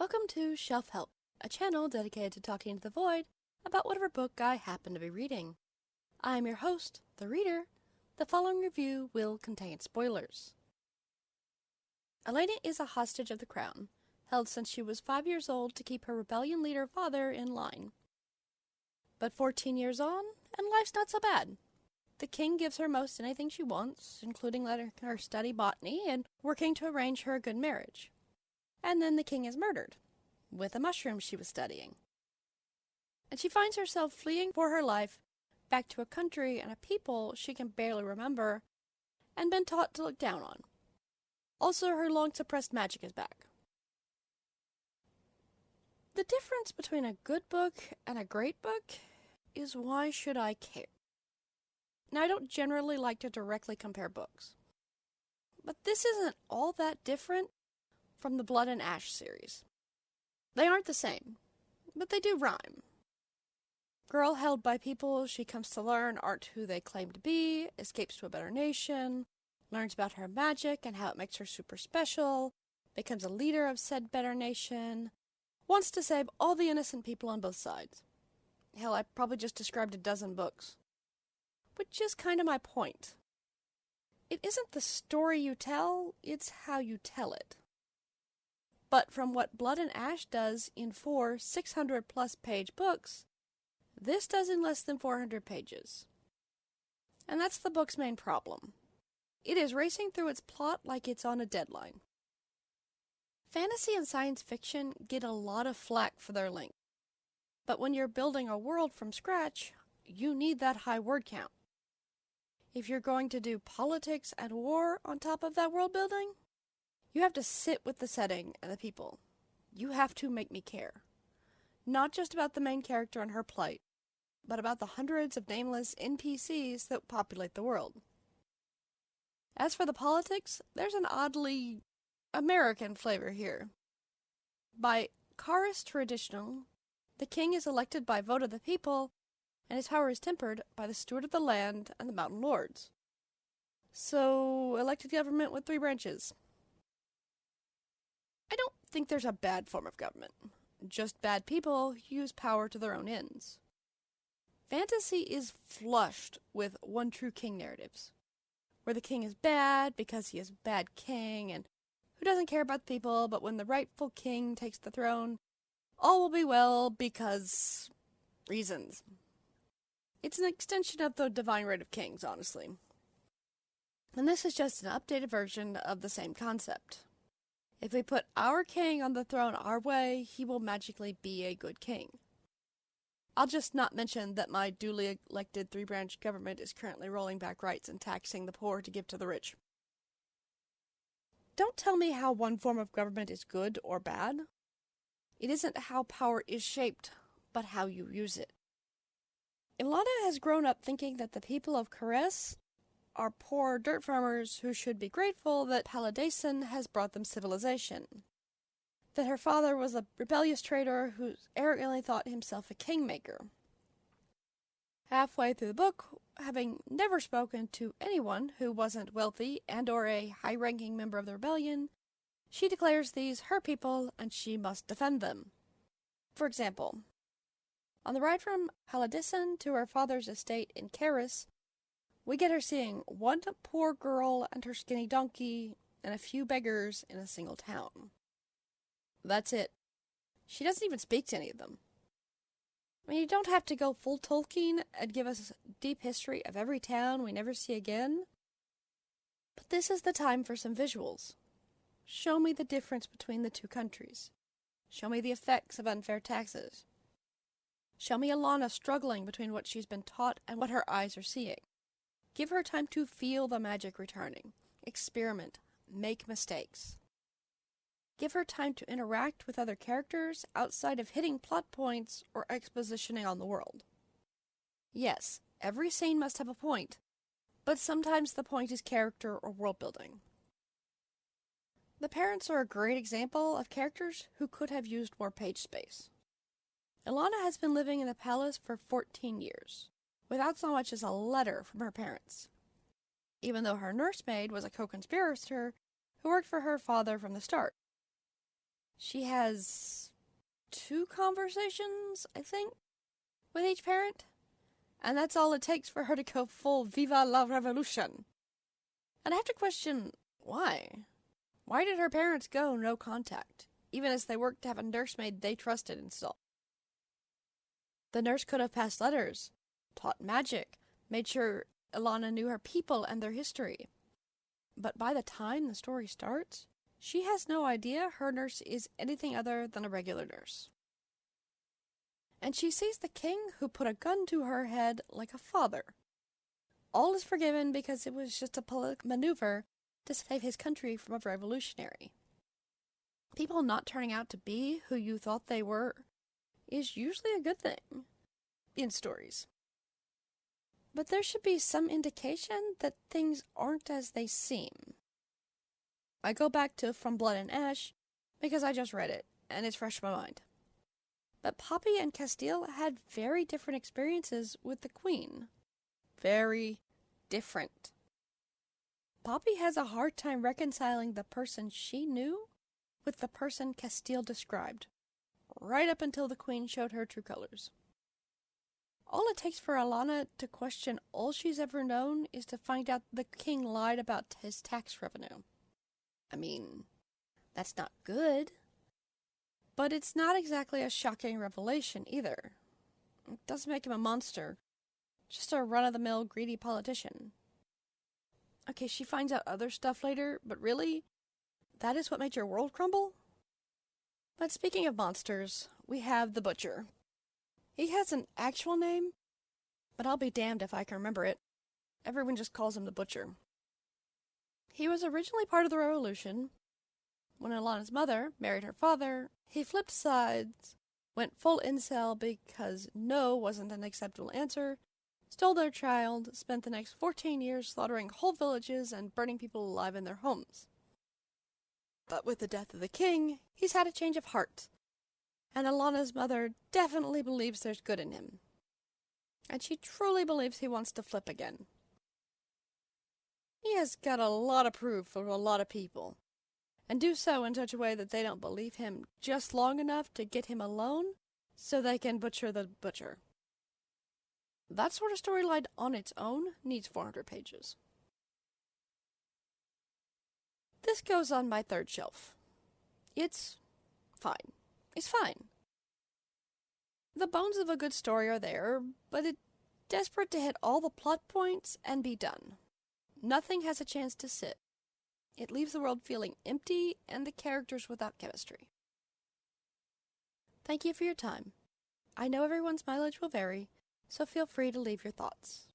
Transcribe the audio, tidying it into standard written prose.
Welcome to Shelf Help, a channel dedicated to talking to the void about whatever book I happen to be reading. I am your host, the reader. The following review will contain spoilers. Elena is a hostage of the crown, held since she was 5 years old to keep her rebellion leader father in line. But 14 years on, and life's not so bad. The king gives her most anything she wants, including letting her study botany and working to arrange her a good marriage. And then the king is murdered, with a mushroom she was studying. And she finds herself fleeing for her life back to a country and a people she can barely remember and been taught to look down on. Also, her long-suppressed magic is back. The difference between a good book and a great book is why should I care? Now, I don't generally like to directly compare books, but this isn't all that different from the Blood and Ash series. They aren't the same, but they do rhyme. Girl held by people she comes to learn aren't who they claim to be, escapes to a better nation, learns about her magic and how it makes her super special, becomes a leader of said better nation, wants to save all the innocent people on both sides. Hell, I probably just described a dozen books. Which is kind of my point. It isn't the story you tell, it's how you tell it. But from what Blood and Ash does in 4 600-plus page books, this does in less than 400 pages. And that's the book's main problem. It is racing through its plot like it's on a deadline. Fantasy and science fiction get a lot of flack for their length. But when you're building a world from scratch, you need that high word count. If you're going to do politics and war on top of that world building, you have to sit with the setting and the people. You have to make me care. Not just about the main character and her plight, but about the hundreds of nameless NPCs that populate the world. As for the politics, there's an oddly American flavor here. By Callis traditional, the king is elected by vote of the people, and his power is tempered by the steward of the land and the mountain lords. So, elected government with 3 branches. I don't think there's a bad form of government. Just bad people who use power to their own ends. Fantasy is flushed with one true king narratives, where the king is bad because he is a bad king and who doesn't care about the people, but when the rightful king takes the throne, all will be well because reasons. It's an extension of the divine right of kings, honestly. And this is just an updated version of the same concept. If we put our king on the throne our way, he will magically be a good king. I'll just not mention that my duly elected 3-branch government is currently rolling back rights and taxing the poor to give to the rich. Don't tell me how one form of government is good or bad. It isn't how power is shaped, but how you use it. Ilana has grown up thinking that the people of Callis are poor dirt farmers who should be grateful that Paladason has brought them civilization. That her father was a rebellious traitor who arrogantly thought himself a kingmaker. Halfway through the book, having never spoken to anyone who wasn't wealthy and or a high-ranking member of the rebellion, she declares these her people and she must defend them. For example, on the ride from Paladason to her father's estate in Callis, we get her seeing one poor girl and her skinny donkey and a few beggars in a single town. That's it. She doesn't even speak to any of them. I mean, you don't have to go full Tolkien and give us a deep history of every town we never see again. But this is the time for some visuals. Show me the difference between the 2 countries. Show me the effects of unfair taxes. Show me Ilana struggling between what she's been taught and what her eyes are seeing. Give her time to feel the magic returning, experiment, make mistakes. Give her time to interact with other characters outside of hitting plot points or expositioning on the world. Yes, every scene must have a point, but sometimes the point is character or world building. The parents are a great example of characters who could have used more page space. Ilana has been living in the palace for 14 years. Without so much as a letter from her parents, even though her nursemaid was a co-conspirator who worked for her father from the start. She has 2 conversations, I think, with each parent. And that's all it takes for her to go full Viva la Revolution. And I have to question, why? Why did her parents go no contact, even as they worked to have a nursemaid they trusted installed? The nurse could have passed letters, taught magic, made sure Ilana knew her people and their history. But by the time the story starts, she has no idea her nurse is anything other than a regular nurse. And she sees the king who put a gun to her head like a father. All is forgiven because it was just a political maneuver to save his country from a revolutionary. People not turning out to be who you thought they were is usually a good thing in stories. But there should be some indication that things aren't as they seem. I go back to From Blood and Ash because I just read it, and it's fresh in my mind. But Poppy and Castile had very different experiences with the Queen. Very different. Poppy has a hard time reconciling the person she knew with the person Castile described, right up until the Queen showed her true colors. All it takes for Ilana to question all she's ever known is to find out the king lied about his tax revenue. I mean, that's not good. But it's not exactly a shocking revelation either. It doesn't make him a monster. Just a run-of-the-mill greedy politician. Okay, she finds out other stuff later, but really, that is what made your world crumble? But speaking of monsters, we have the Butcher. He has an actual name, but I'll be damned if I can remember it. Everyone just calls him the Butcher. He was originally part of the Revolution. When Ilana's mother married her father, he flipped sides, went full incel because no wasn't an acceptable answer, stole their child, spent the next 14 years slaughtering whole villages and burning people alive in their homes. But with the death of the king, he's had a change of heart, and Ilana's mother definitely believes there's good in him. And she truly believes he wants to flip again. He has got a lot of proof for a lot of people, and do so in such a way that they don't believe him just long enough to get him alone so they can butcher the butcher. That sort of storyline on its own needs 400 pages. This goes on my 3rd shelf. It's fine. It's fine. The bones of a good story are there, but it's desperate to hit all the plot points and be done. Nothing has a chance to sit. It leaves the world feeling empty and the characters without chemistry. Thank you for your time. I know everyone's mileage will vary, so feel free to leave your thoughts.